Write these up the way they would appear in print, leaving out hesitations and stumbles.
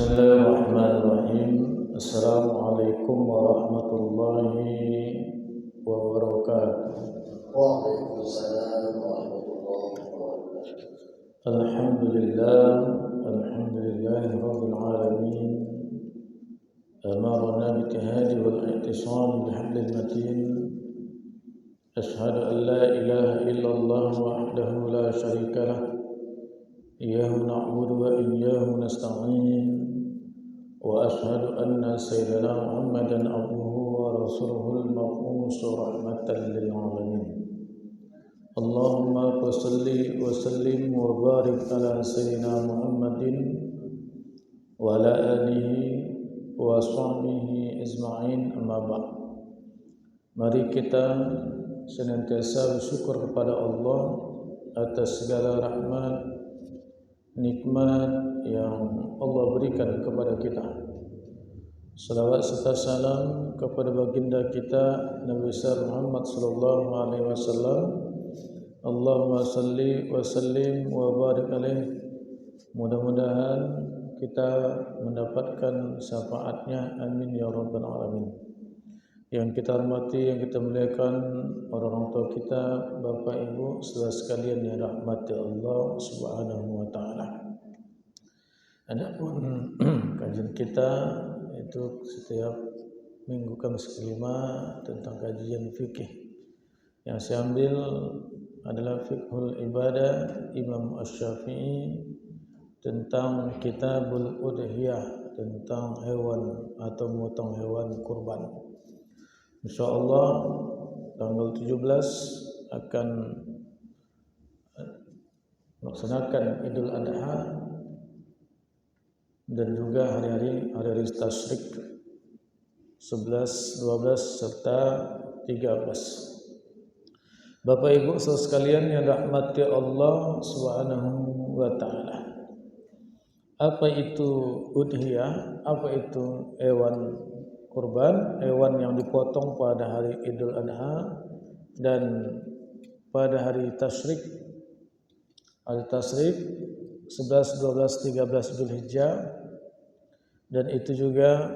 Bismillahirrahmanirrahim. Assalamualaikum warahmatullahi wabarakatuh. Waalaikumsalam warahmatullahi wabarakatuh. Alhamdulillahi rabbil alamin. Amarna bitihadi wal i'tisam bihablil matin. Ashhadu an la ilaha illallah wahdahu la syarika lah. Iyyahu na'budu wa iyyahu nasta'in. وأشهد أن سيدنا محمدا عبده ورسوله المبعوث رحمة للعالمين اللهم صل وسلم وبارك على سيدنا محمد وعلى آله وصحبه أجمعين أما بعد. Mari kita senantiasa bersyukur kepada Allah atas segala rahmat nikmat yang Allah berikan kepada kita. Salawat serta salam kepada baginda kita Nabi besar Muhammad sallallahu alaihi wasallam. Allahumma salli wa sallim wa barik alaihi. Mudah-mudahan kita mendapatkan syafaatnya, amin ya rabbal alamin. Yang kita hormati, yang kita muliakan orang tua kita, bapak ibu, saudara sekalian yang rahmati Allah Subhanahu wa taala. Adapun kajian kita itu setiap minggu Kamis kelima tentang kajian fikih. Yang saya ambil adalah Fiqhul Ibadah Imam Asy-Syafi'i tentang Kitabul Udhiyah, tentang hewan atau memotong hewan kurban. InsyaAllah tanggal 17 akan melaksanakan Idul Adha dan juga hari-hari tasyrik 11, 12 serta 13. Bapak Ibu saudara sekalian yang rahmati Allah Subhanahu wa taala. Apa itu udhiyah? Apa itu hewan kurban? Hewan yang dipotong pada hari Idul Adha dan pada hari tasyrik. Hari tasyrik 11, 12, 13 Zulhijjah, dan itu juga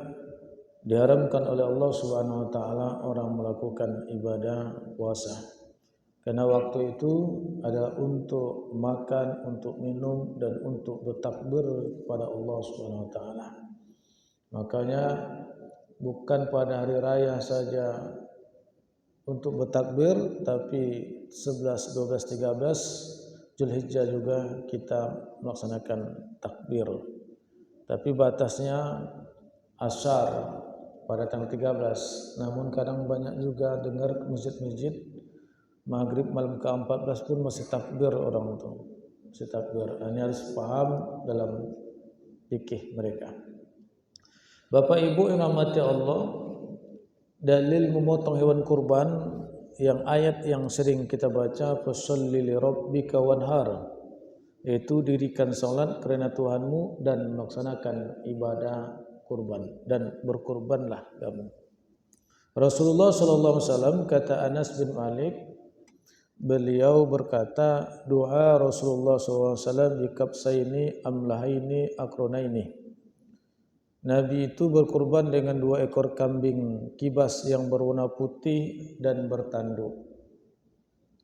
diharamkan oleh Allah Subhanahu wa taala orang melakukan ibadah puasa. Karena waktu itu adalah untuk makan, untuk minum dan untuk bertakbir kepada Allah Subhanahu wa taala. Makanya bukan pada hari raya saja untuk bertakbir, tapi 11, 12, 13 Zulhijjah juga kita melaksanakan takbir. Tapi batasnya asyar pada tanggal 13. Namun kadang banyak juga dengar masjid-masjid maghrib malam ke-14 pun masih takbir orang itu. Masih takbir. Ini harus paham dalam fikih mereka. Bapak Ibu yang rahmati Allah, dalil memotong hewan kurban yang ayat yang sering kita baca, fasholli li rabbika wanhar, yaitu dirikan salat karena Tuhanmu dan melaksanakan ibadah kurban dan berkurbanlah kamu. Rasulullah sallallahu alaihi wasallam, kata Anas bin Malik, beliau berkata, doa Rasulullah sallallahu alaihi wasallam bikabsaini amlahaini akronaini. Nabi itu berkurban dengan 2 ekor kambing kibas yang berwarna putih dan bertanduk.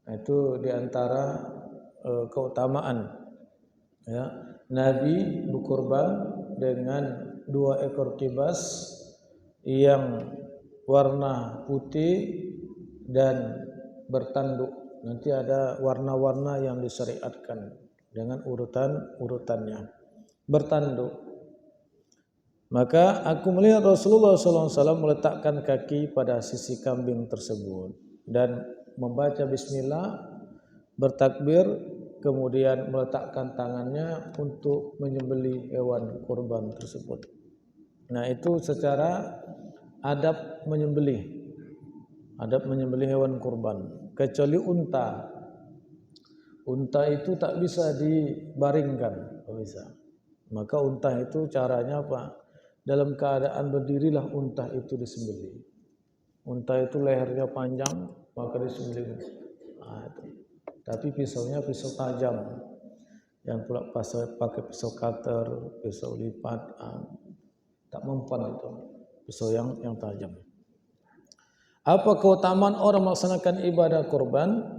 Itu diantara keutamaan. Ya, Nabi berkurban dengan 2 ekor kibas yang warna putih dan bertanduk. Nanti ada warna-warna yang disyariatkan dengan urutannya. Bertanduk. Maka aku melihat Rasulullah SAW meletakkan kaki pada sisi kambing tersebut dan membaca bismillah, bertakbir, kemudian meletakkan tangannya untuk menyembelih hewan kurban tersebut. Nah, itu secara adab menyembelih hewan kurban. Kecuali unta. Unta itu tak bisa dibaringkan, tak bisa. Maka unta itu caranya apa? Dalam keadaan berdirilah unta itu disembelih. Unta itu lehernya panjang, maka disembelih. Nah, itu. Tapi pisaunya pisau tajam. yang pula pakai pisau cutter, pisau lipat, tak mempan itu, pisau yang tajam. Apa keutamaan orang melaksanakan ibadah kurban?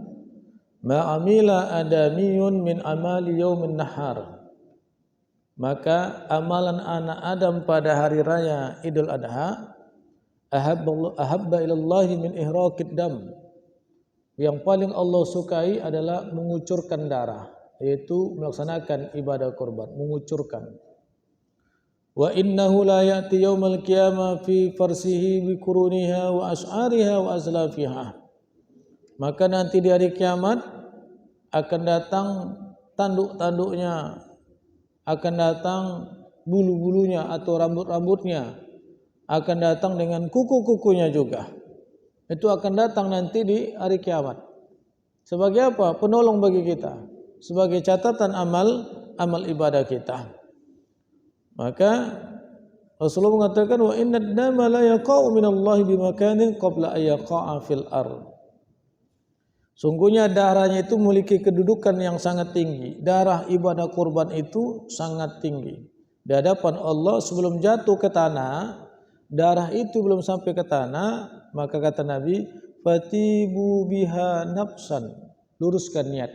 Ma'amila adamiyun min amali yaumin nahar. Maka amalan anak Adam pada hari raya Idul Adha ahabba ilallahi min ihraqid dam. Yang paling Allah sukai adalah mengucurkan darah, yaitu melaksanakan ibadah kurban, mengucurkan. Wa innahu la ya'ti yaumal qiyamah fi farsihi bi quruniha wa ash'ariha wa azlafiha. Maka nanti di hari kiamat akan datang tanduk-tanduknya, akan datang bulu-bulunya atau rambut-rambutnya, akan datang dengan kuku-kukunya juga. Itu akan datang nanti di hari kiamat. Sebagai apa? Penolong bagi kita, sebagai catatan amal ibadah kita. Maka Rasulullah mengatakan wa innad dama la yaqa'u minallahi bimakanin qabla ay yaqa'a fil ard. Sungguhnya darahnya itu memiliki kedudukan yang sangat tinggi. Darah ibadah kurban itu sangat tinggi. Di hadapan Allah sebelum jatuh ke tanah, darah itu belum sampai ke tanah, maka kata Nabi, fatibu biha nafsan. Luruskan niat.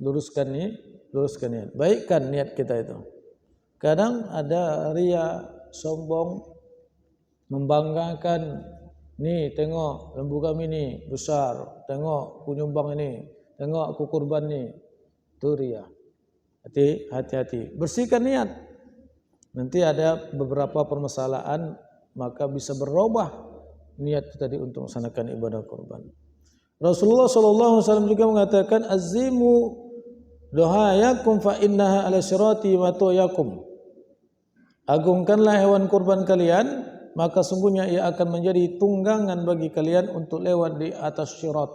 Luruskan niat. Baikkan niat kita itu. Kadang ada ria, sombong, membanggakan. Nih tengok lembu kami ni besar, tengok kunyumbang ini, tengok aku kurban ni. Itu ria. Hati-hati. Bersihkan niat. Nanti ada beberapa permasalahan, maka bisa berubah niat tadi untuk melaksanakan ibadah kurban. Rasulullah SAW juga mengatakan azimu dohayakum fa innaha ala sirati wa tuyakum. Agungkanlah hewan kurban kalian, maka sungguhnya ia akan menjadi tunggangan bagi kalian untuk lewat di atas syirat.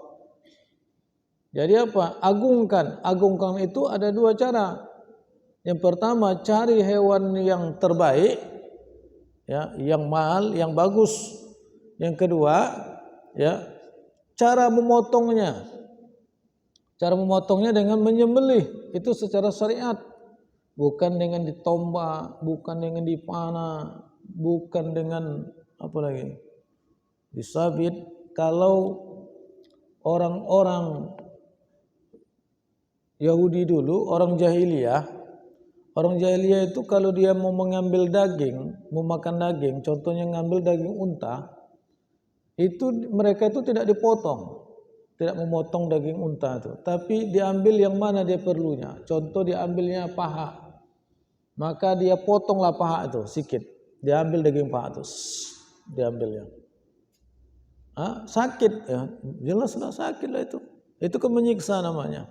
Jadi apa? Agungkan. Agungkan itu ada dua cara. Yang pertama, cari hewan yang terbaik, ya, yang mahal, yang bagus. Yang kedua, ya, cara memotongnya. Cara memotongnya dengan menyembelih, itu secara syariat. Bukan dengan ditombak, bukan dengan dipanah, bukan dengan apa lagi? Disabit. Kalau orang-orang Yahudi dulu, orang jahiliyah itu kalau dia mau mengambil daging, mau makan daging, contohnya ngambil daging unta, itu mereka itu tidak dipotong. Tidak memotong daging unta itu, tapi diambil yang mana dia perlunya. Contoh diambilnya paha, maka dia potonglah paha itu sedikit, diambil daging paha itu, diambilnya. Sakit ya, jelaslah sakit lah itu. Itu kan menyiksa namanya.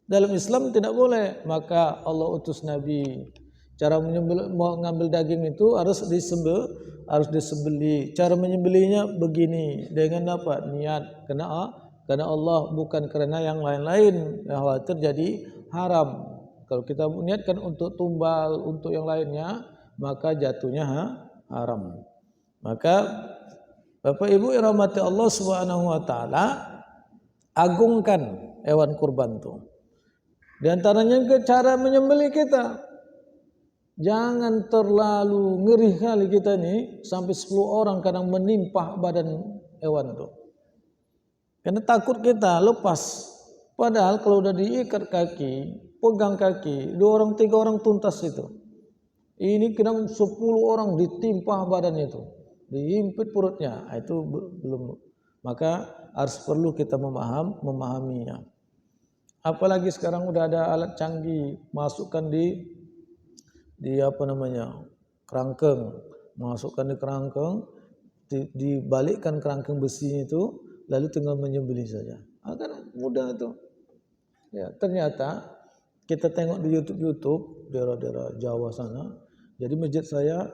Dalam Islam tidak boleh, maka Allah utus Nabi. Cara mengambil daging itu harus disembelih. Cara menyembelihnya begini, dengan apa? Niat, karena Allah, bukan karena yang lain-lain yang khawatir jadi haram. Kalau kita niatkan untuk tumbal, untuk yang lainnya, maka jatuhnya haram. Maka Bapak Ibu rahmati Allah Subhanahu wa taala, agungkan hewan kurban itu. Di antaranya ke cara menyembelih kita. Jangan terlalu ngeri kali kita nih, sampai 10 orang kadang menimpah badan hewan itu. Karena takut kita lepas. Padahal kalau udah diikat kaki, pegang kaki, 2 orang 3 orang tuntas itu. Ini kadang 10 orang ditimpah badannya itu, dihimpit perutnya. Itu belum. Maka harus perlu kita memahaminya. Apalagi sekarang udah ada alat canggih, masukkan di kerangkeng, masukkan di kerangkeng, dibalikkan kerangkeng besi itu, lalu tinggal menyembelih saja. Kan mudah itu. Ya, ternyata kita tengok di YouTube daerah-daerah Jawa sana. Jadi masjid saya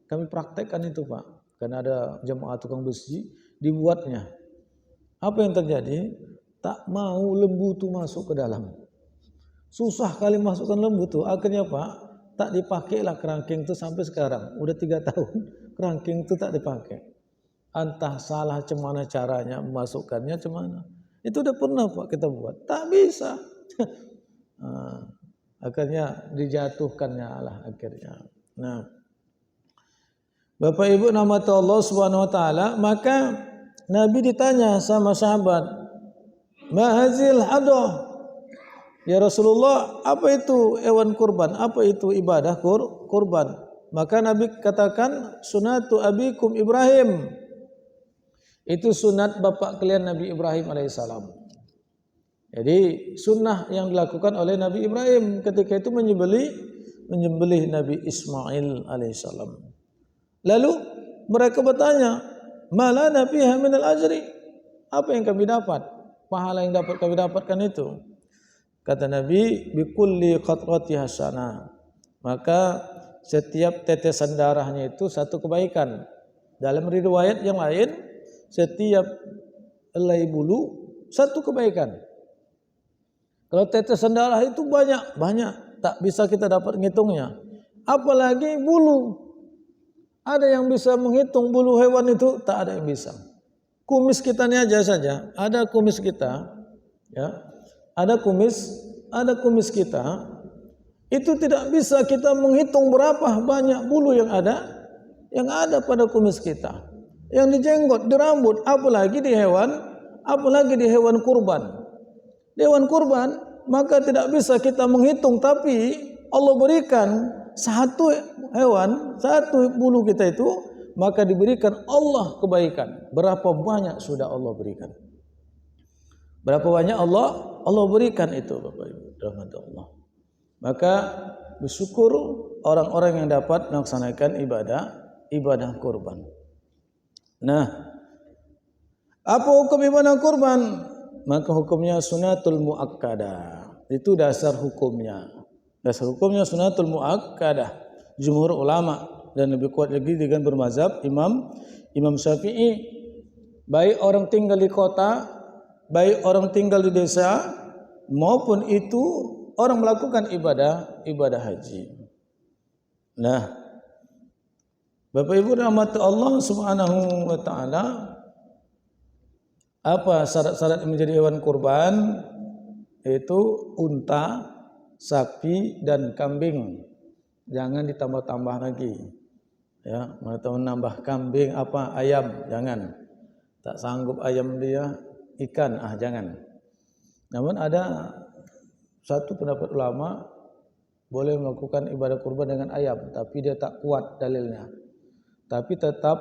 kami praktekkan itu, Pak. Karena ada jemaah tukang besi dibuatnya. Apa yang terjadi? Tak mau lembu itu masuk ke dalam. Susah kali masukkan lembu itu. Akhirnya Pak, tak dipakailah kerangkeng itu sampai sekarang. Udah 3 tahun kerangkeng itu tak dipakai. Entah salah cemana caranya memasukkannya cemana. Itu udah pernah Pak kita buat, tak bisa. Akhirnya dijatuhkannya Allah akhirnya. Nah, Bapak Ibu rahmati Allah Subhanahu wa taala, maka Nabi ditanya sama sahabat, "Ma hazil hadah?" Ya Rasulullah, apa itu hewan kurban? Apa itu ibadah kurban? Maka Nabi katakan, "Sunatu abikum Ibrahim." Itu sunat bapak kalian Nabi Ibrahim alaihissalam. Jadi sunnah yang dilakukan oleh Nabi Ibrahim ketika itu menyembelih Nabi Ismail alaihissalam. Lalu mereka bertanya, "Malana fiha minal ajri?" Apa yang kami dapat? Pahala yang dapat kami dapatkan itu. Kata Nabi, "Bikulli qatrati hasanah." Maka setiap tetesan darahnya itu satu kebaikan. Dalam riwayat yang lain, setiap helai bulu satu kebaikan. Kalau tetesan darah itu banyak, tak bisa kita dapat ngitungnya. Apalagi bulu. Ada yang bisa menghitung bulu hewan itu? Tak ada yang bisa. Kumis kita ini aja saja, ada kumis kita, ya, ada kumis kita, itu tidak bisa kita menghitung berapa banyak bulu yang ada pada kumis kita, yang di jenggot, di rambut, apalagi di hewan kurban. Hewan kurban, maka tidak bisa kita menghitung, tapi Allah berikan satu hewan, satu bulu kita itu, maka diberikan Allah kebaikan. Berapa banyak sudah Allah berikan? Berapa banyak Allah berikan itu, Bapak Ibu rahmat Allah. Maka bersyukur orang-orang yang dapat melaksanakan ibadah kurban. Nah, apa hukum ibadah kurban? Maka hukumnya sunatul muakkadah. Itu dasar hukumnya. Dasar hukumnya sunatul muakkadah. Jumhur ulama dan lebih kuat lagi dengan bermazhab Imam Syafi'i. Baik orang tinggal di kota, baik orang tinggal di desa, maupun itu orang melakukan ibadah haji. Nah, Bapak Ibu rahmat Allah Subhanahu wa taala, apa syarat-syarat menjadi hewan kurban? Itu unta, sapi dan kambing. Jangan ditambah-tambah lagi. Ya, mau nambah kambing ayam, jangan. Tak sanggup ayam dia, ikan, jangan. Namun ada satu pendapat ulama boleh melakukan ibadah kurban dengan ayam, tapi dia tak kuat dalilnya. Tapi tetap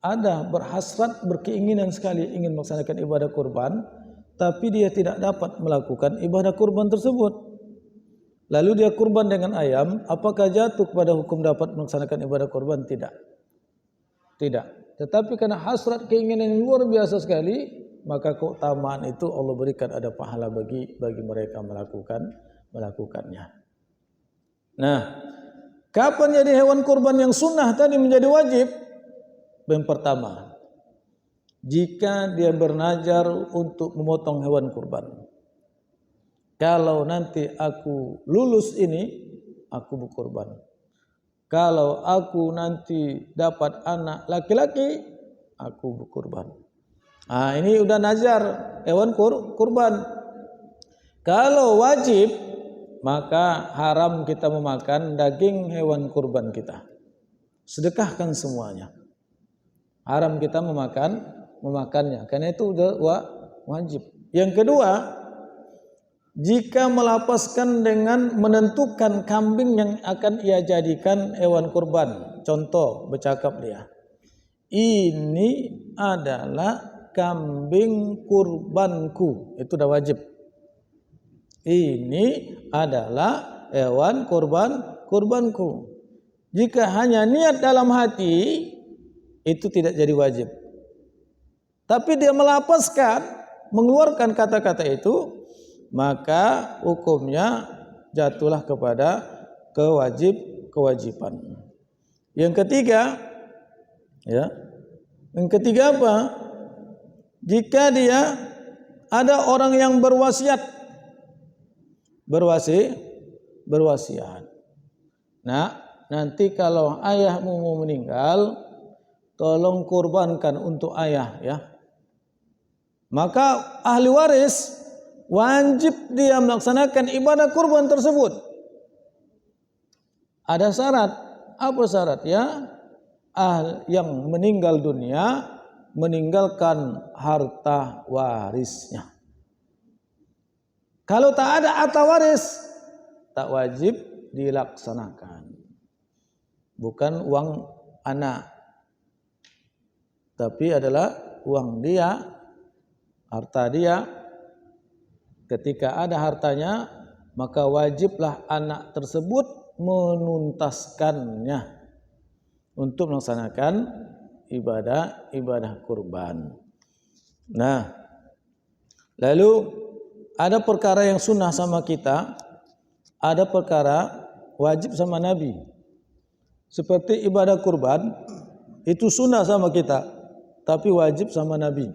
ada berhasrat, berkeinginan sekali ingin melaksanakan ibadah kurban, tapi dia tidak dapat melakukan ibadah kurban tersebut. Lalu dia kurban dengan ayam, apakah jatuh kepada hukum dapat melaksanakan ibadah kurban? Tidak. Tetapi karena hasrat keinginan yang luar biasa sekali, maka keutamaan itu Allah berikan, ada pahala bagi mereka melakukannya. Nah, kapan jadi hewan kurban yang sunnah tadi menjadi wajib? Yang pertama, jika dia bernazar untuk memotong hewan kurban. Kalau nanti aku lulus ini, aku berkurban. Kalau aku nanti dapat anak laki-laki, aku berkurban. Ini udah nazar hewan kurban. Kalau wajib, maka haram kita memakan daging hewan kurban kita. Sedekahkan semuanya. Haram kita memakannya, karena itu udah wajib. Yang kedua, jika melapaskan dengan menentukan kambing yang akan ia jadikan hewan kurban. Contoh, bercakap dia, ini adalah kambing kurbanku, itu udah wajib. Ini adalah hewan kurbanku. Jika hanya niat dalam hati, itu tidak jadi wajib. Tapi dia melapaskan, mengeluarkan kata-kata itu, maka hukumnya jatuhlah kepada kewajiban. Yang ketiga, apa? Jika dia ada orang yang berwasiat. Nah, nanti kalau ayahmu mau meninggal, tolong kurbankan untuk ayah, ya. Maka ahli waris wajib dia melaksanakan ibadah kurban tersebut. Ada syarat. Apa syaratnya? Yang meninggal dunia meninggalkan harta warisnya. Kalau tak ada harta waris, tak wajib dilaksanakan. Bukan uang anak, tapi adalah uang dia, harta dia. Ketika ada hartanya, maka wajiblah anak tersebut menuntaskannya untuk melaksanakan ibadah kurban. Nah, lalu ada perkara yang sunnah sama kita, ada perkara wajib sama Nabi. Seperti ibadah kurban itu sunnah sama kita, tapi wajib sama Nabi.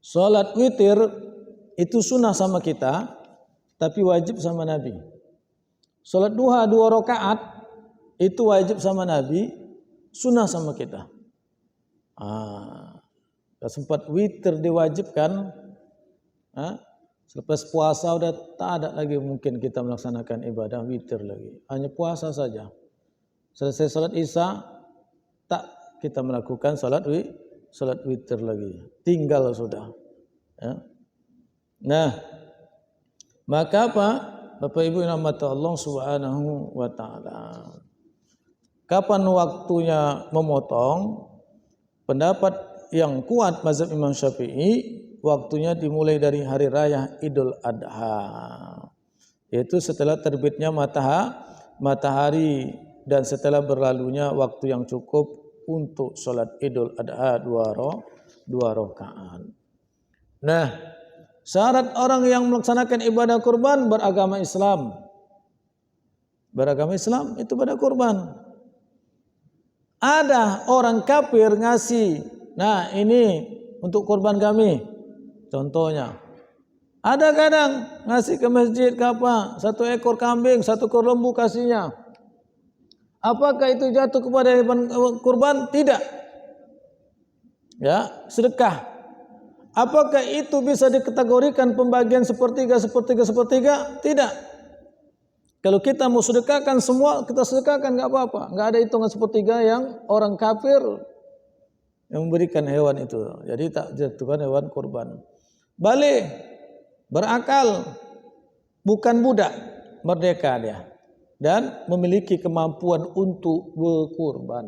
Salat witir itu sunnah sama kita, tapi wajib sama Nabi. Salat duha 2 rakaat itu wajib sama Nabi, sunnah sama kita. Sempat witir diwajibkan, selepas puasa udah tak ada lagi mungkin kita melaksanakan ibadah witir lagi. Hanya puasa saja. Selesai salat isya, tak kita melakukan salat witir lagi. Tinggal sudah. Ya. Nah, maka apa? Bapak Ibu yang dirahmati Allah Subhanahu wa taala. Kapan waktunya memotong? Pendapat yang kuat mazhab Imam Syafi'i, waktunya dimulai dari hari raya Idul Adha, yaitu setelah terbitnya matahari dan setelah berlalunya waktu yang cukup untuk sholat Idul Adha 2 rakaat. Nah, syarat orang yang melaksanakan ibadah kurban beragama Islam. Beragama Islam itu pada kurban. Ada orang kafir ngasih, nah ini untuk kurban kami. Contohnya, ada kadang ngasih ke masjid ke apa, 1 ekor kambing, 1 ekor lembu kasihnya. Apakah itu jatuh kepada hewan kurban? Tidak. Ya, sedekah. Apakah itu bisa dikategorikan pembagian sepertiga? Tidak. Kalau kita mau sedekahkan semua, kita sedekahkan nggak apa-apa. Nggak ada hitungan sepertiga yang orang kafir yang memberikan hewan itu. Jadi tak jatuhkan hewan kurban. Balik, berakal, bukan budak, merdeka dia. Dan memiliki kemampuan untuk berkurban.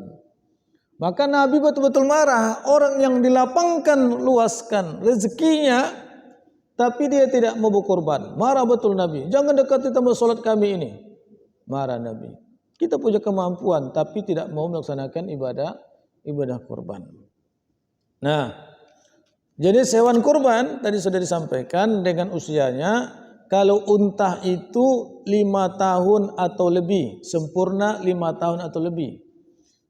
Maka Nabi betul-betul marah orang yang dilapangkan, luaskan rezekinya, tapi dia tidak mau berkorban. Marah betul Nabi. Jangan dekati tempat sholat kami ini. Marah Nabi. Kita punya kemampuan, tapi tidak mau melaksanakan ibadah kurban. Nah, jadi hewan kurban tadi sudah disampaikan dengan usianya. Kalau unta itu 5 tahun atau lebih, sempurna 5 tahun atau lebih.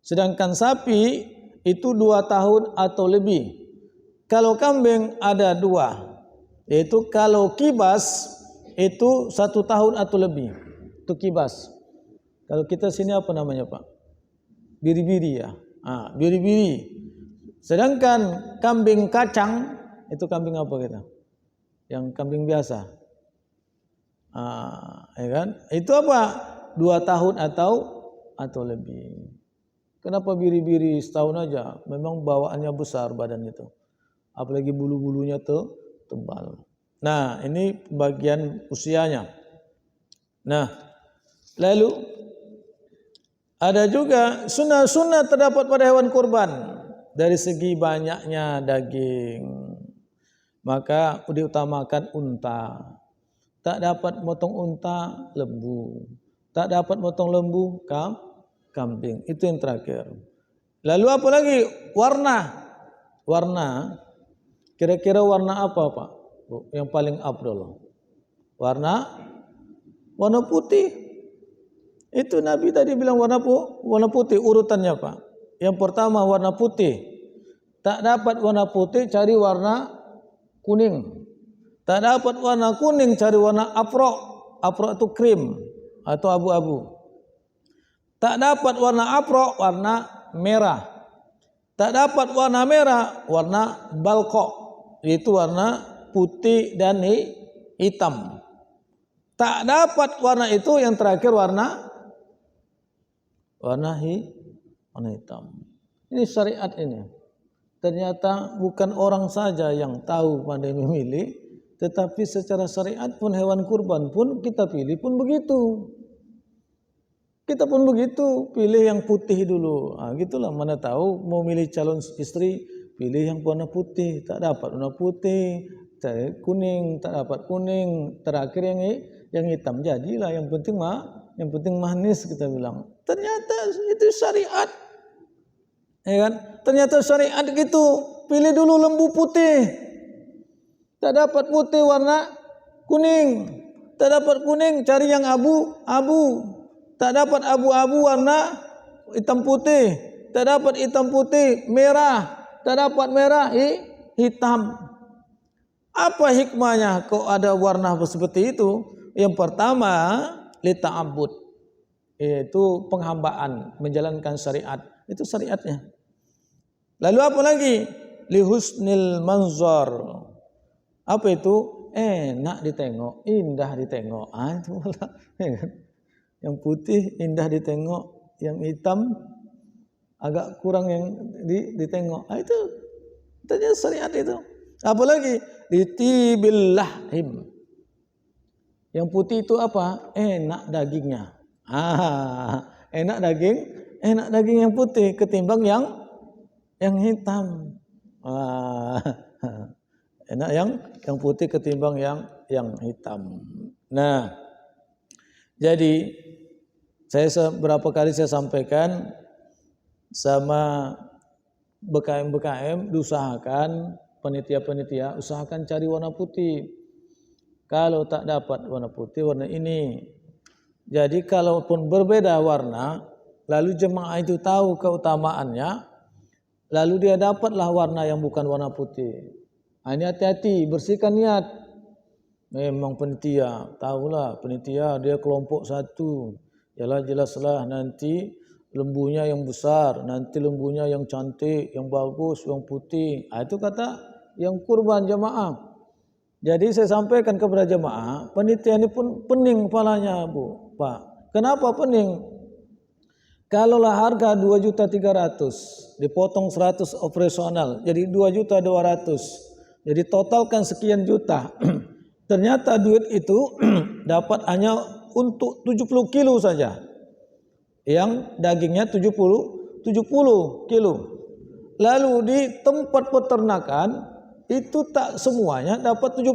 Sedangkan sapi itu 2 tahun atau lebih. Kalau kambing ada 2. Yaitu kalau kibas itu 1 tahun atau lebih. Itu kibas. Kalau kita sini apa namanya Pak? Biri-biri ya. Biri-biri. Sedangkan kambing kacang itu kambing apa kita? Yang kambing biasa. Ya kan? Itu apa? 2 tahun atau lebih. Kenapa biri-biri setahun aja? Memang bawaannya besar badan itu. Apalagi bulu-bulunya tuh tebal. Nah, ini bagian usianya. Nah, lalu ada juga sunnah-sunnah terdapat pada hewan kurban dari segi banyaknya daging. Maka diutamakan unta. Tak dapat motong unta, lembu. Tak dapat motong lembu, kambing. Itu yang terakhir. Lalu apa lagi? Warna. Kira-kira warna apa Pak? Yang paling afdal? Warna putih. Itu Nabi tadi bilang warna putih urutannya Pak. Yang pertama warna putih. Tak dapat warna putih, cari warna kuning. Tak dapat warna kuning, cari warna afro. Afro itu krim atau abu-abu. Tak dapat warna afro, warna merah. Tak dapat warna merah, warna balko. Itu warna putih dan hitam. Tak dapat warna itu, yang terakhir warna hitam. Ini syariat ini. Ternyata bukan orang saja yang tahu pandai memilih, tetapi secara syariat pun hewan kurban pun kita pilih pun begitu. Kita pun begitu, pilih yang putih dulu. Gitulah, mana tahu mau milih calon istri, pilih yang warna putih, tak dapat warna putih, kuning, tak dapat kuning, terakhir yang hitam. Jadilah yang penting manis kita bilang. Ternyata itu syariat. Ya kan? Ternyata syariat gitu. Pilih dulu lembu putih. Tak dapat putih warna kuning. Tak dapat kuning cari yang abu-abu. Tak dapat abu-abu warna hitam putih. Tak dapat hitam putih merah. Tak dapat merah hitam. Apa hikmahnya kok ada warna seperti itu? Yang pertama, lita'abbud, yaitu penghambaan, menjalankan syariat. Itu syariatnya. Lalu apa lagi? Lihusnil manzar. Apa itu? Enak ditengok, indah ditengok. Itu malah. Yang putih indah ditengok, yang hitam agak kurang yang ditengok. Itu ternyata syariat itu. Apalagi ditibil lahim. Yang putih itu apa? Enak dagingnya. Enak daging yang putih ketimbang yang hitam. Enak yang putih ketimbang yang hitam. Nah, jadi berapa kali saya sampaikan sama BKM diusahakan, panitia usahakan cari warna putih. Kalau tak dapat warna putih, warna ini. Jadi kalaupun berbeda warna, lalu jemaah itu tahu keutamaannya, lalu dia dapatlah warna yang bukan warna putih. Ini hati-hati, bersihkan niat. Memang panitia, tahulah panitia dia kelompok satu. Jelaslah nanti lembunya yang besar, nanti lembunya yang cantik, yang bagus, yang putih. Itu kata yang kurban jemaah. Jadi saya sampaikan kepada jemaah, panitia ini pun pening kepalanya, Bu, Pak. Kenapa pening? Kalaulah harga 2.300.000 dipotong 100 operasional, jadi 2.200.000. Jadi totalkan sekian juta. Ternyata duit itu dapat hanya untuk 70 kilo saja. Yang dagingnya 70 kilo. Lalu di tempat peternakan itu tak semuanya dapat 70.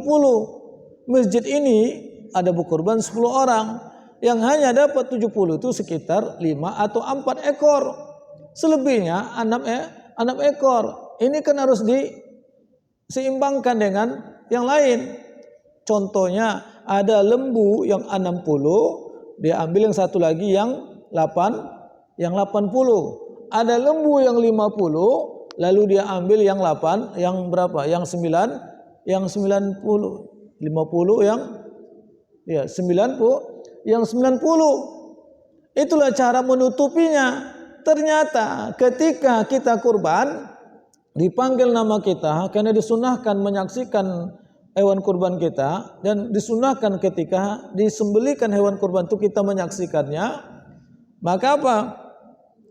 Masjid ini ada berkorban 10 orang. Yang hanya dapat 70 itu sekitar 5 atau 4 ekor. Selebihnya 6 ekor. Ini kan harus diseimbangkan dengan yang lain. Contohnya ada lembu yang 60, dia ambil yang satu lagi yang 80. Ada lembu yang 50, lalu dia ambil yang 8, yang berapa? Yang 9, yang 90, 50 yang 90, yang 90. Itulah cara menutupinya. Ternyata ketika kita kurban, dipanggil nama kita karena disunahkan menyaksikan hewan kurban kita, dan disunahkan ketika disembelikan hewan kurban itu kita menyaksikannya. Maka apa?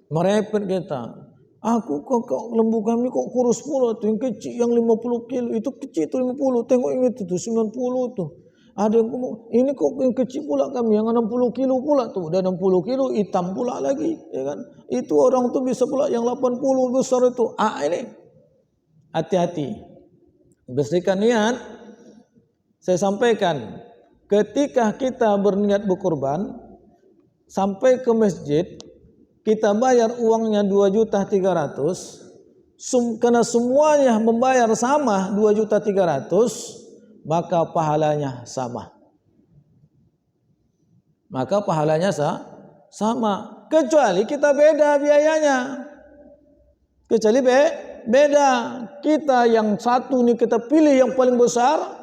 Merepet kita. Aku kok lembu kami kok kurus pula tuh, yang kecil yang 50 kilo itu kecil itu 50, tengok ini tuh 90 tuh. Ada yang ini kok yang kecil pula kami yang 60 kilo pula tuh, dan 60 kilo hitam pula lagi, ya kan? Itu orang tuh bisa pula yang 80 besar itu. Ini hati-hati. Bersihkan niat. Saya sampaikan, ketika kita berniat berkurban sampai ke masjid, kita bayar uangnya 2.300.000, karena semuanya membayar sama 2.300.000, maka pahalanya sama. Sama. Kecuali kita beda biayanya. Beda. Kita yang satu nih kita pilih yang paling besar,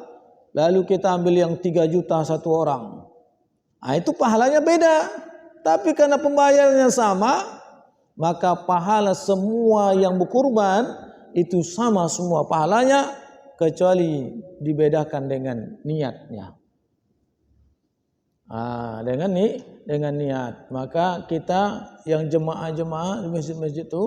lalu kita ambil yang 3 juta satu orang. Itu pahalanya beda. Tapi karena pembayarannya sama, maka pahala semua yang berkurban itu sama semua pahalanya. kecuali dibedakan dengan niatnya. Dengan niat. Maka kita yang jemaah-jemaah di masjid-masjid itu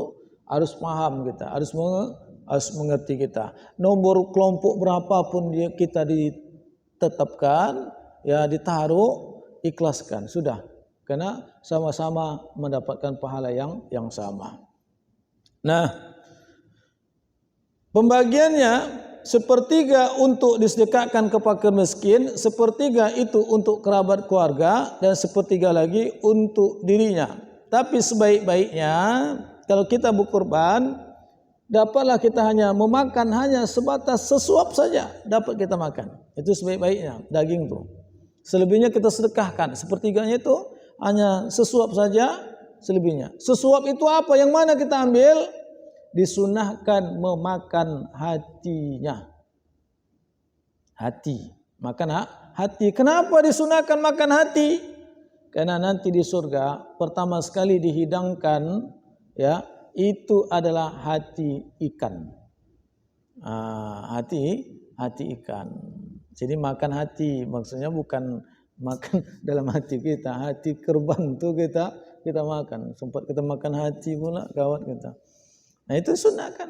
harus paham kita, harus mengerti kita. Nomor kelompok berapapun kita ditetapkan, ya ditaruh, ikhlaskan, sudah. Karena sama-sama mendapatkan pahala yang sama. Nah, pembagiannya sepertiga untuk disedekahkan ke fakir miskin, sepertiga itu untuk kerabat keluarga, dan sepertiga lagi untuk dirinya. Tapi sebaik-baiknya kalau kita berkurban, dapatlah kita hanya memakan hanya sebatas sesuap saja dapat kita makan. Itu sebaik-baiknya daging itu. Selebihnya kita sedekahkan. Sepertiganya itu hanya sesuap saja, selebihnya. Sesuap itu apa? Yang mana kita ambil? Disunahkan memakan hatinya. Hati, makan hati. Kenapa disunahkan makan hati? Karena nanti di surga pertama sekali dihidangkan, ya, itu adalah hati ikan. Hati ikan. Jadi makan hati maksudnya bukan makan dalam hati kita. Hati kurban itu kita makan. Sempat kita makan hati pula kawan kita. Nah itu sunahkan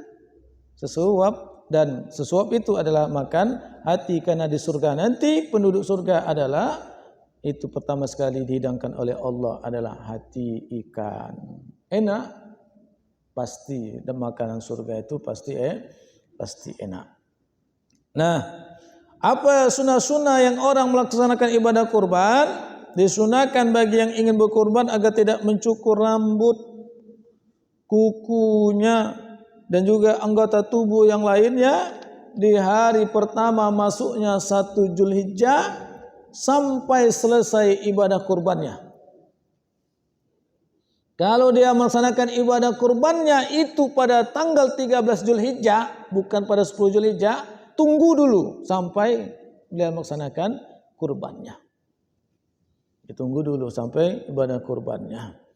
sesuap, dan sesuap itu adalah makan hati, karena di surga nanti penduduk surga adalah itu pertama sekali dihidangkan oleh Allah adalah hati ikan. Enak pasti, dan makanan surga itu pasti enak. Nah, apa sunnah-sunnah yang orang melaksanakan ibadah kurban? Disunahkan bagi yang ingin berkurban agar tidak mencukur rambut, kukunya, dan juga anggota tubuh yang lainnya di hari pertama masuknya 1 Zulhijjah sampai selesai ibadah kurbannya. Kalau dia melaksanakan ibadah kurbannya itu pada tanggal 13 Zulhijjah, bukan pada 10 Zulhijjah, tunggu dulu sampai dia melaksanakan kurbannya. Ditunggu dulu sampai ibadah kurbannya.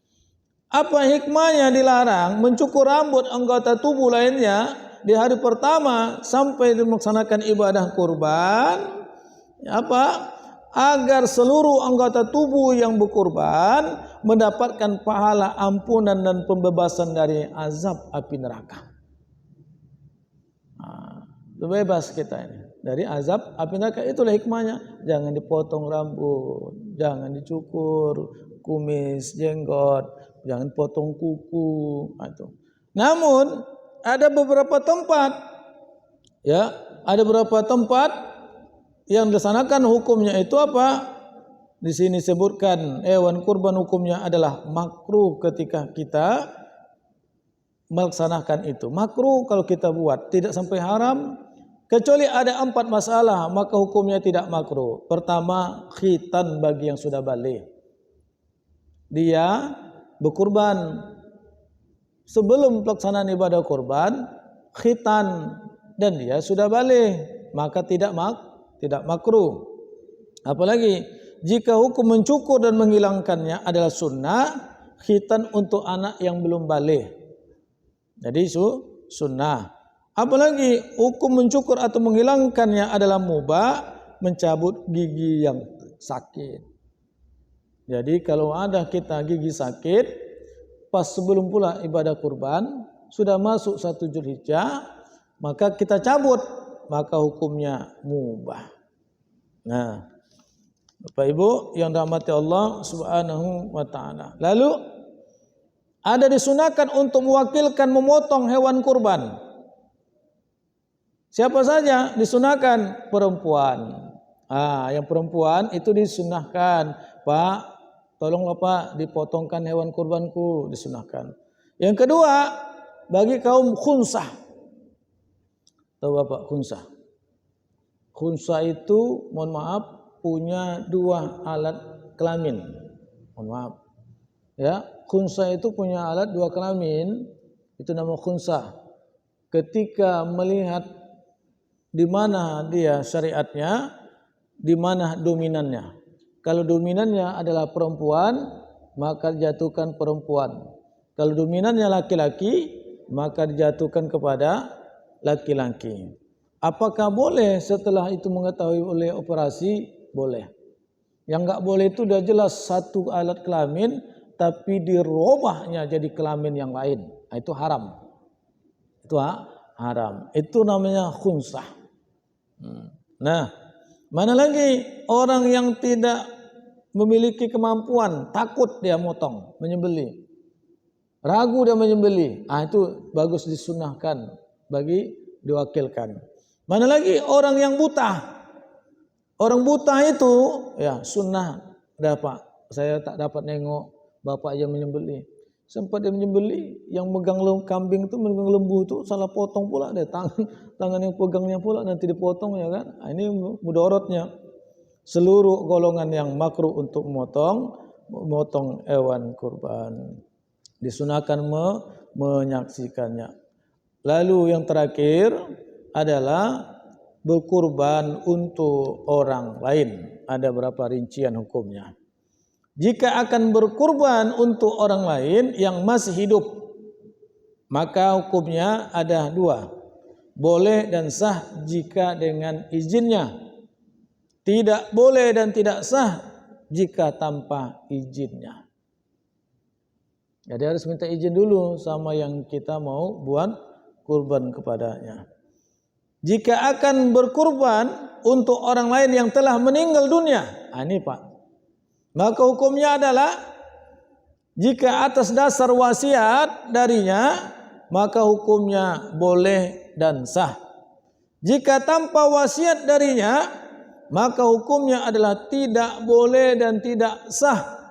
Apa hikmahnya dilarang mencukur rambut anggota tubuh lainnya di hari pertama sampai melaksanakan ibadah kurban? Apa? Agar seluruh anggota tubuh yang berkurban mendapatkan pahala ampunan dan pembebasan dari azab api neraka. Bebas kita ini dari azab api neraka. Itulah hikmahnya. Jangan dipotong rambut, jangan dicukur kumis, jenggot, jangan potong kuku. Namun ada beberapa tempat, ya, ada beberapa tempat yang dilaksanakan hukumnya itu apa? Di sini sebutkan hewan kurban hukumnya adalah makruh ketika kita melaksanakan itu. Makruh kalau kita buat, tidak sampai haram. Kecuali ada 4 masalah, maka hukumnya tidak makruh. Pertama, khitan bagi yang sudah balik. Dia berkurban sebelum pelaksanaan ibadah kurban, khitan, dan dia sudah balik, maka tidak makruh. Apalagi jika hukum mencukur dan menghilangkannya adalah sunnah, khitan untuk anak yang belum balik. Jadi sunnah. Apalagi hukum mencukur atau menghilangkannya adalah mubah, mencabut gigi yang sakit. Jadi kalau ada kita gigi sakit pas sebelum pula ibadah kurban, sudah masuk 1 Zulhijjah, maka kita cabut, maka hukumnya mubah. Nah, Bapak Ibu yang dirahmati Allah Subhanahu wa taala. Lalu ada disunahkan untuk mewakilkan memotong hewan kurban. Siapa saja disunahkan? Perempuan. Yang perempuan itu disunahkan, Pak, tolonglah Pak dipotongkan hewan kurbanku, disunahkan. Yang kedua, bagi kaum khunsah. Tahu Bapak khunsah? Khunsah itu, mohon maaf, punya 2 alat kelamin. Mohon maaf. Ya, khunsah itu punya alat 2 kelamin, itu nama khunsah. Ketika melihat di mana dia syariatnya, di mana dominannya. Kalau dominannya adalah perempuan, maka dijatuhkan perempuan. Kalau dominannya laki-laki, maka dijatuhkan kepada laki-laki. Apakah boleh setelah itu mengetahui oleh operasi? Boleh. Yang enggak boleh itu udah jelas satu alat kelamin tapi dirubahnya jadi kelamin yang lain. Nah, itu haram. Itu haram. Itu namanya khunsah. Nah, mana lagi orang yang tidak memiliki kemampuan, takut dia motong, menyembelih. Ragu dia menyembelih. Ah, itu bagus disunahkan bagi diwakilkan. Mana lagi orang yang buta. Orang buta itu ya sunnah dapat. Saya tak dapat nengok bapak yang menyembelih. Sempat dia menyembelih, yang megang kambing itu, megang lembu itu salah potong pula deh tangan yang pegangnya pula nanti dipotong ya kan. Nah, ini mudorotnya. Seluruh golongan yang makruh untuk memotong hewan kurban disunahkan menyaksikannya. Lalu yang terakhir adalah berkurban untuk orang lain. Ada berapa rincian hukumnya. Jika akan berkurban untuk orang lain yang masih hidup, maka hukumnya ada dua. Boleh dan sah jika dengan izinnya. Tidak boleh dan tidak sah jika tanpa izinnya. Jadi harus minta izin dulu sama yang kita mau buat kurban kepadanya. Jika akan berkurban untuk orang lain yang telah meninggal dunia, ini Pak, maka hukumnya adalah jika atas dasar wasiat darinya, maka hukumnya boleh dan sah. Jika tanpa wasiat darinya, maka hukumnya adalah tidak boleh dan tidak sah.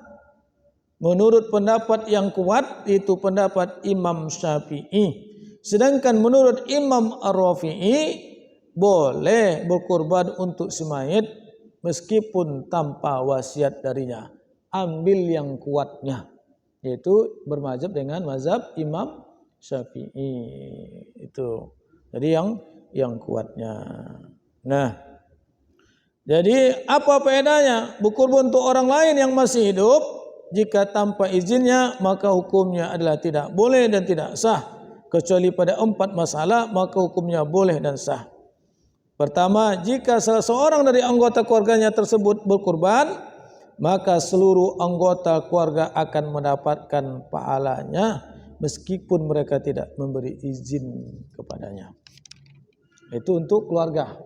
Menurut pendapat yang kuat, itu pendapat Imam Syafi'i. Sedangkan menurut Imam Ar-Rafi'i, boleh berkurban untuk si mayit meskipun tanpa wasiat darinya. Ambil yang kuatnya, yaitu bermazhab dengan mazhab Imam Syafi'i. Itu. Jadi yang kuatnya. Nah, jadi apa faedahnya berkurban untuk orang lain yang masih hidup? Jika tanpa izinnya, maka hukumnya adalah tidak boleh dan tidak sah. Kecuali pada 4 masalah, maka hukumnya boleh dan sah. Pertama, jika salah seorang dari anggota keluarganya tersebut berkurban, maka seluruh anggota keluarga akan mendapatkan pahalanya meskipun mereka tidak memberi izin kepadanya. Itu untuk keluarga.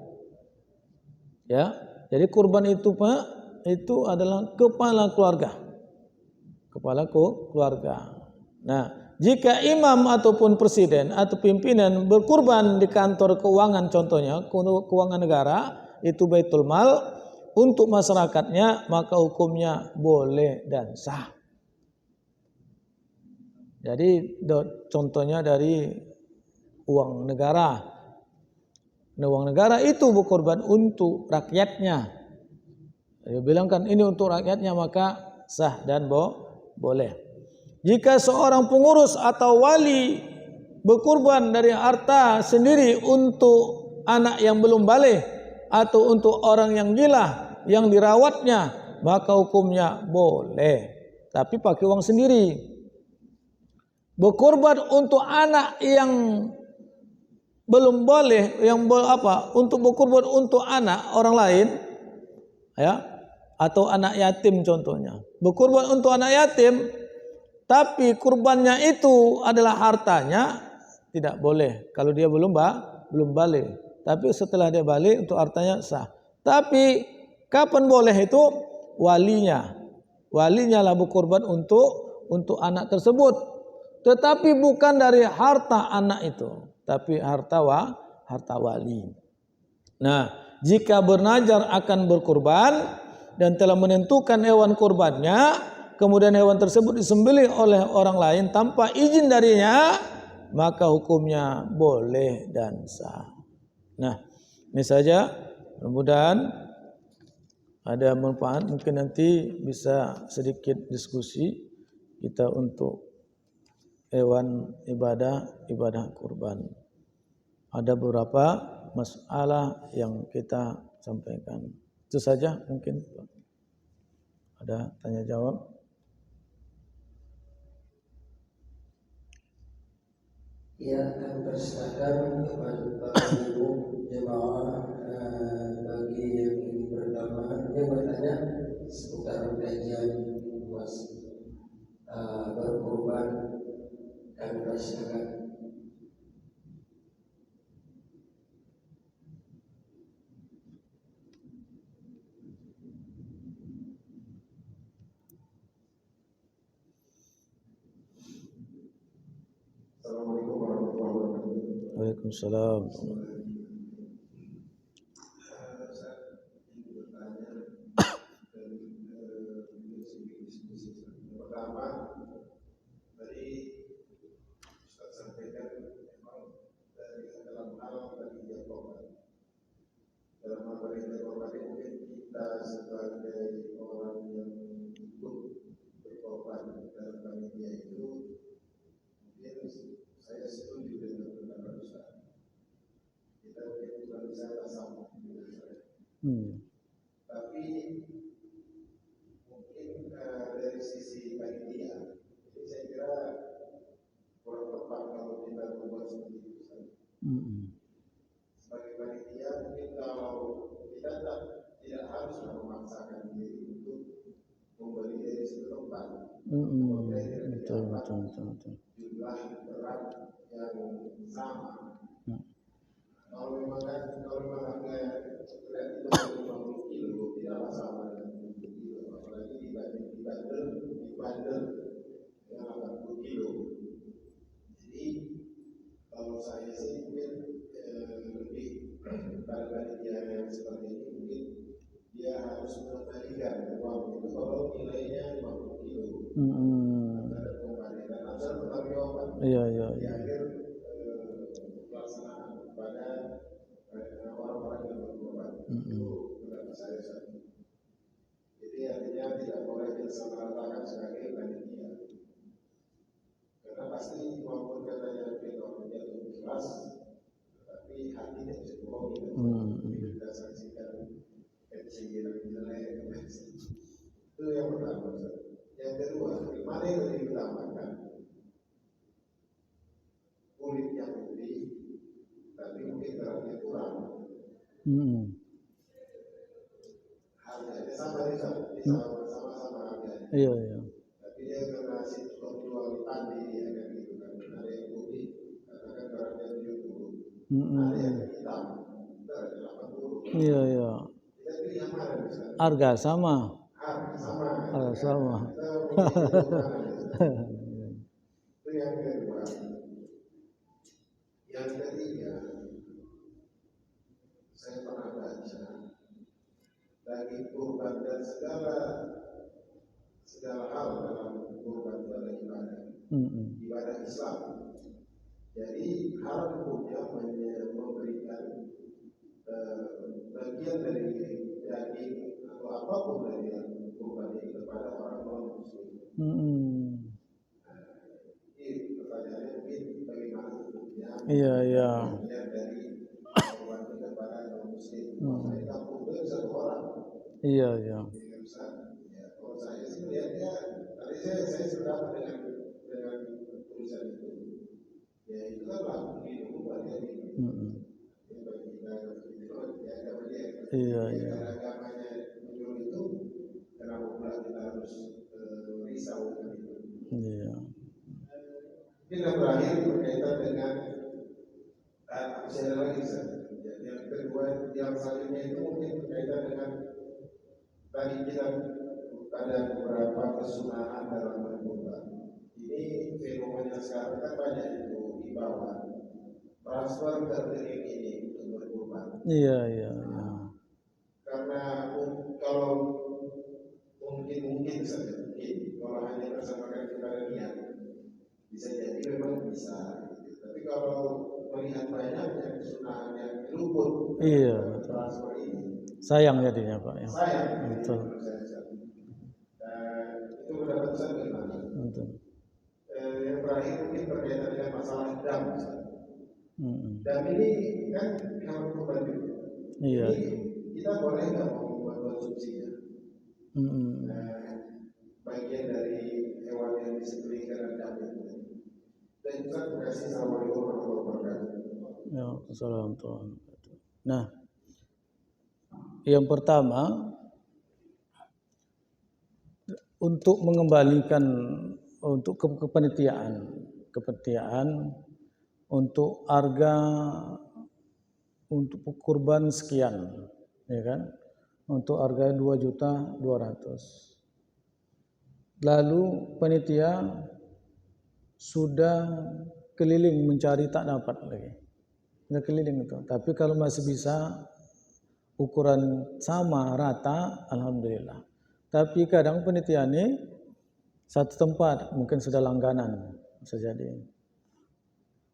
Ya, jadi kurban itu Pak, itu adalah kepala keluarga. Kepala keluarga. Nah, jika imam ataupun presiden atau pimpinan berkurban di kantor keuangan, contohnya keuangan negara, itu Baitul Mal untuk masyarakatnya, maka hukumnya boleh dan sah. Jadi contohnya dari uang negara. Nah, uang negara itu berkorban untuk rakyatnya. Dia bilang kan ini untuk rakyatnya, maka sah dan boleh. Jika seorang pengurus atau wali berkorban dari harta sendiri untuk anak yang belum baligh atau untuk orang yang gila yang dirawatnya, maka hukumnya boleh. Tapi pakai uang sendiri. Berkorban untuk anak yang belum boleh, untuk berkorban untuk anak orang lain, ya, atau anak yatim contohnya. Berkorban untuk anak yatim, tapi kurbannya itu adalah hartanya, tidak boleh kalau dia belum balik. Tapi setelah dia balik untuk hartanya sah. Tapi kapan boleh itu? Walinya lah berkorban untuk anak tersebut. Tetapi bukan dari harta anak itu, tapi harta wali. Nah, jika bernazar akan berkurban dan telah menentukan hewan kurbannya, kemudian hewan tersebut disembelih oleh orang lain tanpa izin darinya, maka hukumnya boleh dan sah. Nah, ini saja. Mudah-mudahan ada manfaat. Mungkin nanti bisa sedikit diskusi kita untuk hewan ibadah kurban. Ada beberapa masalah yang kita sampaikan. Itu saja mungkin. Ada tanya jawab? yang akan persilakan kepada Bapak Ibu jemaah bagi yang ingin bertanya, yang bertanya seputar kajian Mas berkorban, kami persilakan. Assalamualaikum warahmatullahi wabarakatuh. Waalaikumsalam. Sebagai orang yang ikut berkorban dalam panitia itu, mungkin saya setuju dengan pendapat Ustaz. Kita mungkin bukan bisa sama, tapi mungkin dari sisi panitia, jadi saya kira kurang tepat kalau kita membuat seperti itu. Sebagai panitia, mungkin kalau kita tidak harus memaksakan diri untuk membeli dari satu tempat. Betul. Jumlah berat yang sama. Kalau memang harga berat itu 50 kilo, tidak masalah dengan 50 kilo. Apalagi dibandel dengan 80 kilo. Jadi kalau saya sih mungkin lebih pada panitia yang seperti ini, mungkin dia harus mengembalikan uang itu kalau nilainya 50 kilo. Ada pengembalian asal pertanggungjawaban. Di akhir pelaksanaan kepada orang-orang yang berkorban. Itu pendapat saya satu. Jadi artinya tidak boleh disamaratakan sebagai panitia. Karena pasti walaupun katanya kita menjadi ikhlas, tapi hati tidak bisa bohong. Kita saksikan kecil nilai itu yang pertama. Yang kedua, mana yang lebih diutamakan? Kulit yang putih, tapi mungkin beratnya kurang. Harganya sama sama harganya. Iya. Tapi dia karena situ jual di pandi ya kan gitu kan. Ada yang putih, katakan beratnya 70. Ada yang hitam, beratnya 80. Iya. Kita pilih yang mana bisa? Harga sama. Itu yang kedua. Yang ketiga, saya pernah baca daging kurban dan segala hal dalam kurban itu adalah ibadah Islam. Jadi haram hukumnya memberikan bagian dari daging atau apapun dari kurban ini kepada orang non-muslim. Ini pertanyaannya mungkin bagaimana hukumnya? Iya. Dari kurban kepada non-muslim. Saya kampung itu satu orang. Iya. Kalau saya sih melihatnya, tadi saya sudah dengan tulisan itu. Ya itu kan laku di rumah jadi. Bagi kita Iya. Agamanya menyuruh itu, kenapa pula kita harus risau dengan itu? Iya. Yang terakhir berkaitan dengan saya lagi yang kedua, yang selanjutnya itu mungkin berkaitan dengan tadi kita ada beberapa kesunahan dalam berkurban. Ini fenomena sekarang kan banyak itu imbauan transfer ke rekening ini untuk berkurban. Iya. Karena kalau mungkin saja kalau hanya bersamakan kepada niat bisa jadi memang bisa. Tapi kalau melihat banyaknya kesunahan yang luput transfer ini, sayang jadinya Pak ya. Sayang. Betul. Dan itu mendapat pesan bagaimana? Betul. Yang terakhir mungkin berkaitan dengan masalah dam. Dam ini kan kalau kurban juga. Iya. Kita boleh nggak mau mengkonsumsinya? Bagian dari hewan yang disembelih karena dam itu. Dan Terima kasih. Assalamualaikum warahmatullahi wabarakatuh. Ya, assalamualaikum. Nah, yang pertama untuk mengembalikan untuk kepanitiaan untuk harga untuk kurban sekian, ya kan? Untuk harga 2.200.000. Lalu panitia sudah keliling mencari tak dapat lagi. Sudah keliling itu. Tapi kalau masih bisa ukuran sama rata, alhamdulillah. Tapi kadang panitia ini satu tempat mungkin sudah langganan bisa jadi.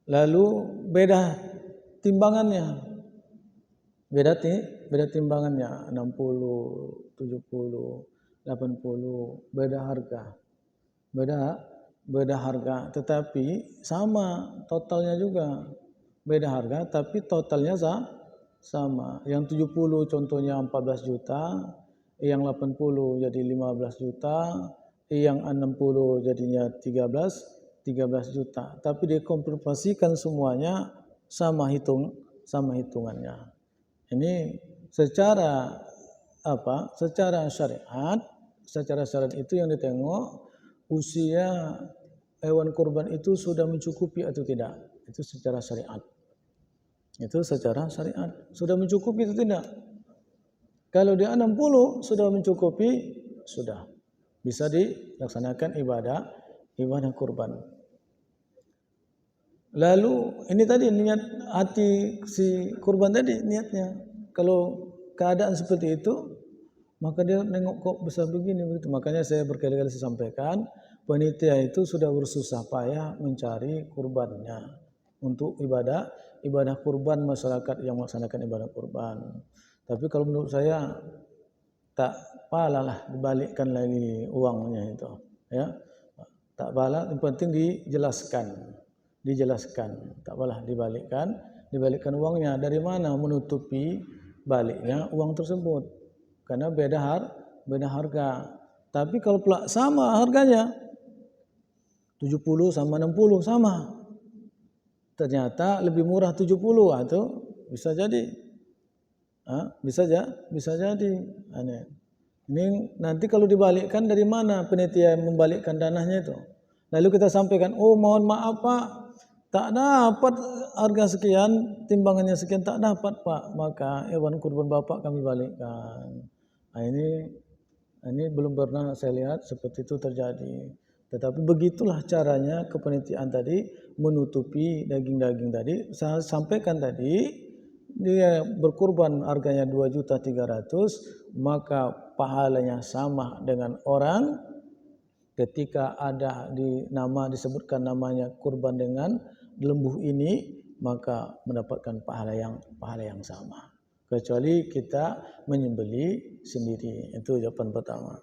Lalu beda timbangannya. Beda timbangannya 60, 70, 80, beda harga. Beda harga, tetapi sama totalnya juga. Beda harga tapi totalnya sama. Yang 70 contohnya 14 juta, yang 80 jadi 15 juta, yang 60 jadinya 13 juta. Tapi dikonversikan semuanya sama hitungannya. Ini secara syariat itu yang ditengok usia hewan kurban itu sudah mencukupi atau tidak. Itu secara syariat. Sudah mencukupi atau tidak? Kalau dia 60 sudah mencukupi, sudah bisa dilaksanakan ibadah kurban. Lalu ini tadi niat hati si kurban tadi niatnya. Kalau keadaan seperti itu, maka dia nengok kok besar begini begitu. Makanya saya berkali-kali sampaikan, panitia itu sudah bersusah payah mencari kurbannya untuk ibadah kurban masyarakat yang melaksanakan ibadah kurban. Tapi kalau menurut saya tak palalah dibalikkan lagi uangnya itu, ya. Tak pala, yang penting dijelaskan. Tak pala dibalikkan uangnya. Dari mana menutupi baliknya uang tersebut? Karena beda harga. Tapi kalau sama harganya 70 sama 60 sama. Ternyata lebih murah 70 atau bisa jadi. Bisa jadi. Ini nanti kalau dibalikkan dari mana panitia membalikkan dananya itu? Lalu kita sampaikan, oh mohon maaf Pak, tak dapat harga sekian, timbangannya sekian, tak dapat Pak, maka hewan kurban Bapak kami balikkan. Nah, ini belum pernah saya lihat seperti itu terjadi. Tetapi begitulah caranya kepanitiaan tadi menutupi daging-daging tadi. Saya sampaikan tadi, dia berkurban harganya 2.300.000, maka pahalanya sama dengan orang ketika ada disebutkan namanya kurban dengan lembu ini, maka mendapatkan pahala yang sama. Kecuali kita menyembeli sendiri. Itu jawaban pertama.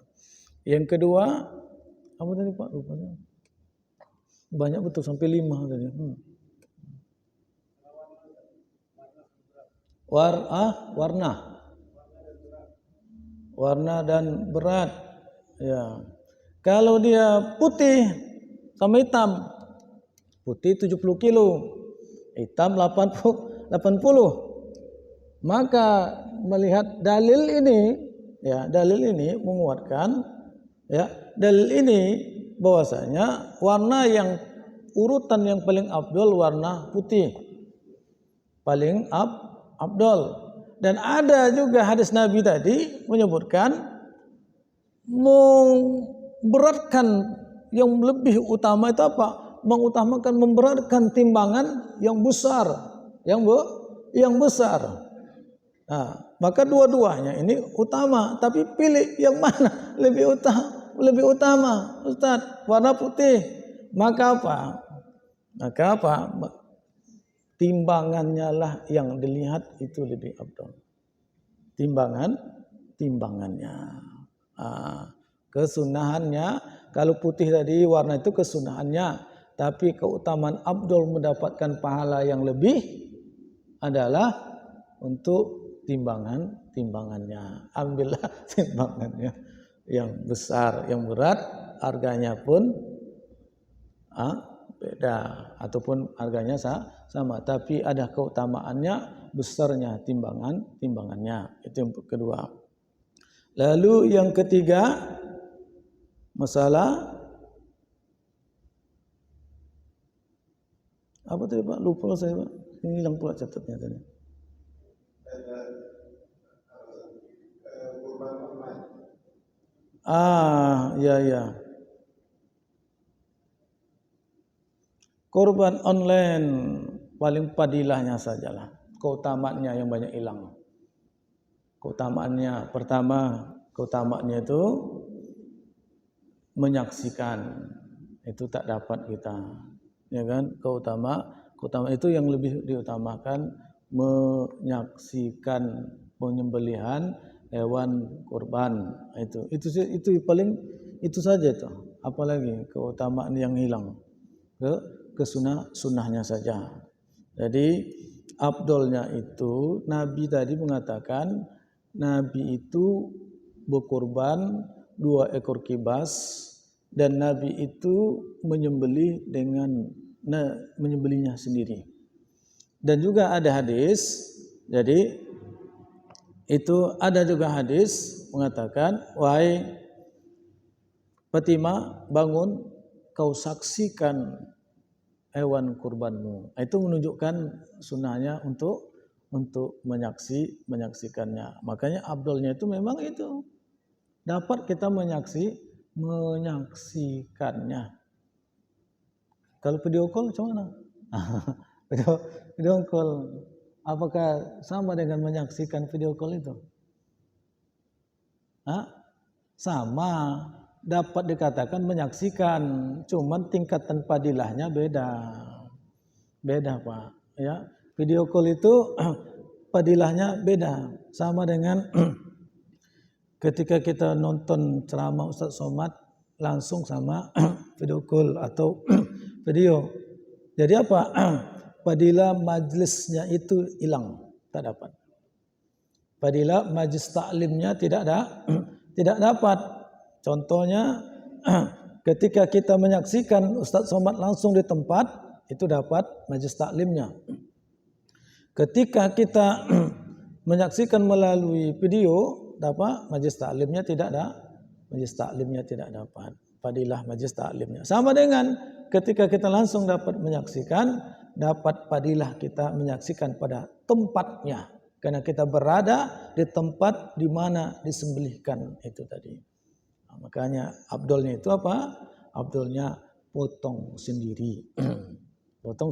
Yang kedua, apa tadi Pak? Rupanya banyak betul sampai 5 tadi. Warna dan berat. Ya. Kalau dia putih sama hitam, putih 70 kilo, hitam 80, maka melihat dalil ini menguatkan, ya, dalil ini bahwasanya warna yang urutan yang paling afdol warna putih, paling afdol. Dan ada juga hadis Nabi tadi menyebutkan memberatkan yang lebih utama itu apa? Mengutamakan memberatkan timbangan yang besar, yang besar. Nah, maka dua-duanya ini utama, tapi pilih yang mana lebih utama, Ustaz? Warna putih. Maka apa? Timbangannya lah yang dilihat itu lebih afdal. Timbangannya. Kesunahannya, kalau putih tadi warna itu kesunahannya, tapi keutamaan afdal mendapatkan pahala yang lebih adalah untuk timbangannya. Ambillah timbangannya yang besar, yang berat, harganya pun beda ataupun harganya sama, tapi ada keutamaannya, besarnya timbangannya. Itu yang kedua. Lalu yang ketiga, masalah apa tadi Pak? Lupa saya Pak. Ini hilang pula catatnya tadi. Ya. Korban online paling padilahnya sajalah. Keutamaannya yang banyak hilang. Keutamaannya pertama, keutamaannya itu menyaksikan, itu tak dapat kita, ya kan? Keutamaan itu yang lebih diutamakan, menyaksikan penyembelihan hewan kurban. Itu paling itu saja itu. Apalagi keutamaan yang hilang ke sunnahnya saja. Jadi afdolnya itu Nabi tadi mengatakan, Nabi itu berkorban 2 ekor kibas dan Nabi itu menyembelihnya sendiri. Dan juga ada hadis, jadi itu ada juga hadis mengatakan, wahai Fatimah, bangun, kau saksikan hewan kurbanmu. Itu menunjukkan sunnahnya untuk menyaksikannya. Makanya afdalnya itu memang itu dapat kita menyaksikannya. Kalau video call macam mana? Video call apakah sama dengan menyaksikan video call itu? Sama, dapat dikatakan menyaksikan, cuman tingkatan padilahnya beda Pak. Ya, video call itu padilahnya beda, sama dengan ketika kita nonton ceramah Ustaz Somad langsung sama video call atau video. Jadi apa? Fadilah majlisnya itu hilang, tak dapat. Fadilah majlis taklimnya tidak dapat. Contohnya ketika kita menyaksikan Ustaz Somad langsung di tempat, itu dapat majlis taklimnya. Ketika kita menyaksikan melalui video, dapat majlis taklimnya tidak dapat. Fadilah majlis taklimnya. Sama dengan ketika kita langsung dapat menyaksikan, dapat fadilah kita menyaksikan pada tempatnya, karena kita berada di tempat di mana disembelihkan itu tadi. Makanya afdolnya itu apa? Afdolnya potong sendiri. potong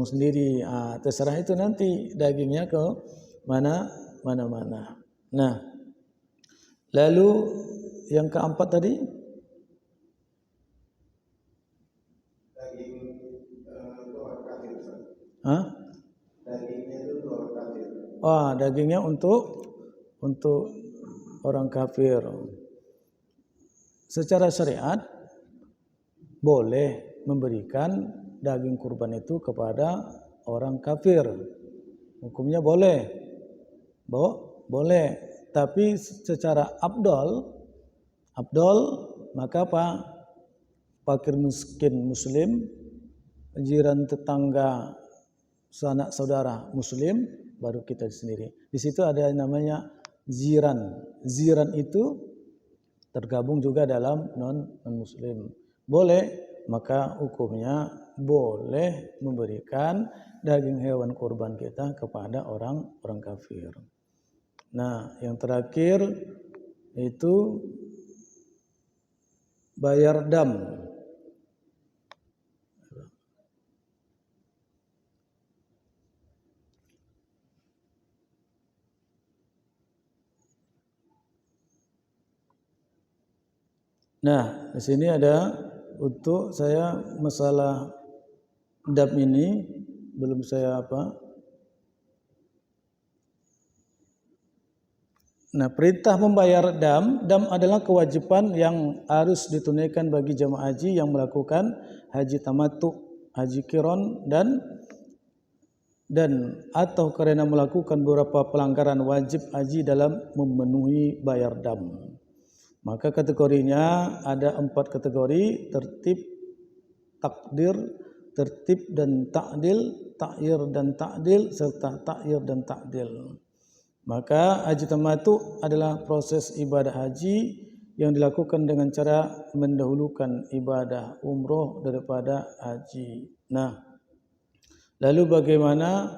sendiri. Terserah itu nanti dagingnya ke mana. Nah, lalu yang keempat tadi, daging orang kafir. Dagingnya itu orang kafir. Dagingnya untuk orang kafir. Secara syariat boleh memberikan daging kurban itu kepada orang kafir. Hukumnya boleh. Tapi secara afdol maka apa? Fakir miskin muslim, jiran tetangga, sanak saudara muslim, baru kita sendiri. Di situ ada yang namanya ziran. Ziran itu tergabung juga dalam non muslim. Boleh, maka hukumnya boleh memberikan daging hewan kurban kita kepada orang kafir. Nah, yang terakhir itu bayar dam. Nah, di sini ada untuk saya masalah dam ini belum saya Nah, perintah membayar dam adalah kewajiban yang harus ditunaikan bagi jemaah haji yang melakukan haji tamattu, haji qiran dan atau karena melakukan beberapa pelanggaran wajib haji dalam memenuhi bayar dam. Maka kategorinya ada 4 kategori, takdir, tertib dan ta'dil, ta'yir dan ta'dil, serta ta'yir dan ta'dil. Maka haji tamattu adalah proses ibadah haji yang dilakukan dengan cara mendahulukan ibadah umroh daripada haji. Nah, lalu bagaimana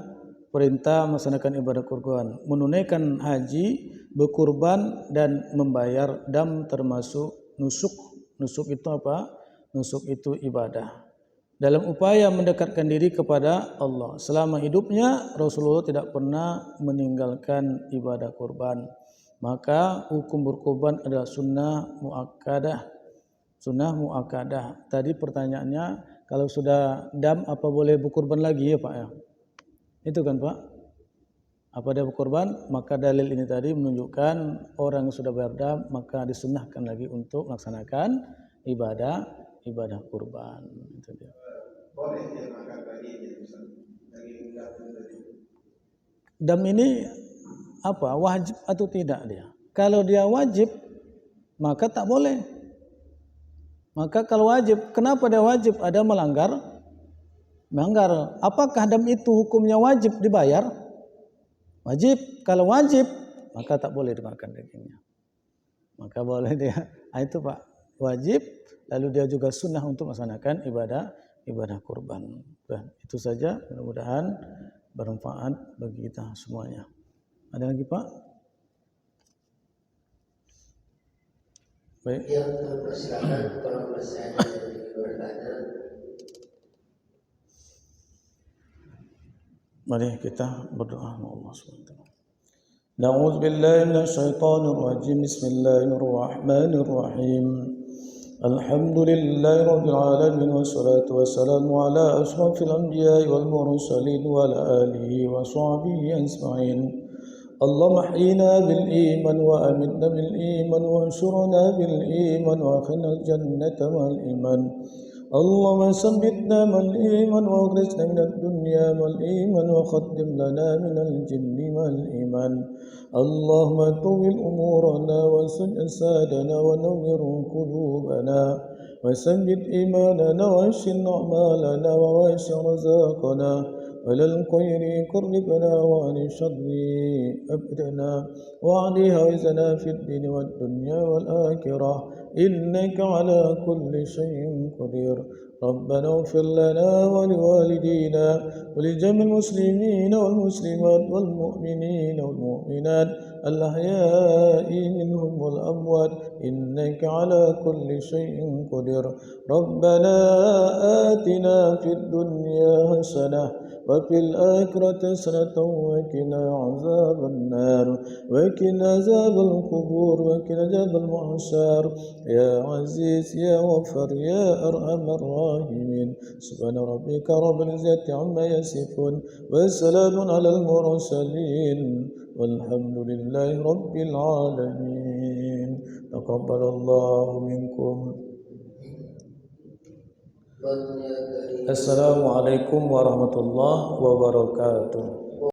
perintah melaksanakan ibadah kurban? Menunaikan haji, berkurban dan membayar dam termasuk nusuk. Nusuk itu apa? Nusuk itu ibadah. Dalam upaya mendekatkan diri kepada Allah. Selama hidupnya Rasulullah tidak pernah meninggalkan ibadah kurban. Maka hukum berkurban adalah sunnah muakkadah. Sunnah muakkadah. Tadi pertanyaannya, kalau sudah dam apa boleh berkurban lagi ya Pak ya? Itu kan Pak? Apa dia berkurban? Maka dalil ini tadi menunjukkan orang yang sudah bayar dam maka disunnahkan lagi untuk melaksanakan ibadah kurban. Itu dia. Boleh dia makan dagingnya, daging Dam ini apa? Wajib atau tidak dia? Kalau dia wajib, maka tak boleh. Maka kalau wajib, kenapa dia wajib? Ada melanggar. Apakah dam itu hukumnya wajib dibayar? Wajib. Kalau wajib, maka tak boleh dimakan dagingnya. Maka boleh dia. Itu Pak, wajib. Lalu dia juga sunnah untuk melaksanakan ibadah kurban. Dan itu saja, mudah-mudahan bermanfaat bagi kita semuanya. Ada lagi Pak? Baik. Yang persilakan para peserta yang bertanya. Mari kita berdoa kepada Allah SWT. Na'udzu billahi minasyaitonir rajim. Bismillahirrahmanirrahim. Alhamdulillahi rabbil alamin wassalatu wassalamu ala asyrafil anbiya'i wal mursalin wa ala alihi wa sahbihi ajma'in. Allahumma ahyina bil iman wa amitna bil iman wa ansurna bil iman wa akhina al jannata wal iman. اللهم ثبتنا مع الإيمان وأخرجنا من الدنيا مع الإيمان وقدم لنا من الجن مع الإيمان. اللهم طول أمورنا وسد أسادنا ونور قلوبنا وثبت إيماننا وأحسن أعمالنا وواسع رزاقنا وإلى الخير قربنا وعن الشر أبدنا وعن هوزنا في الدين والدنيا والآخرة إنك على كل شيء قدير. ربنا اغفر لنا ولوالدينا ولجميع المسلمين والمسلمات والمؤمنين والمؤمنات الأحياء منهم والأموات إنك على كل شيء قدير. ربنا آتنا في الدنيا حسنة وفي الآخرة حسنة وقنا عذاب النار وقنا عذاب القبور وقنا عذاب المحشر يا عزيز يا غفار يا أرحم الراحمين. سبحان ربك رب العزة عما يصفون وسلام على المرسلين والحمد لله رب العالمين. تقبل الله منكم. Assalamualaikum warahmatullahi wabarakatuh.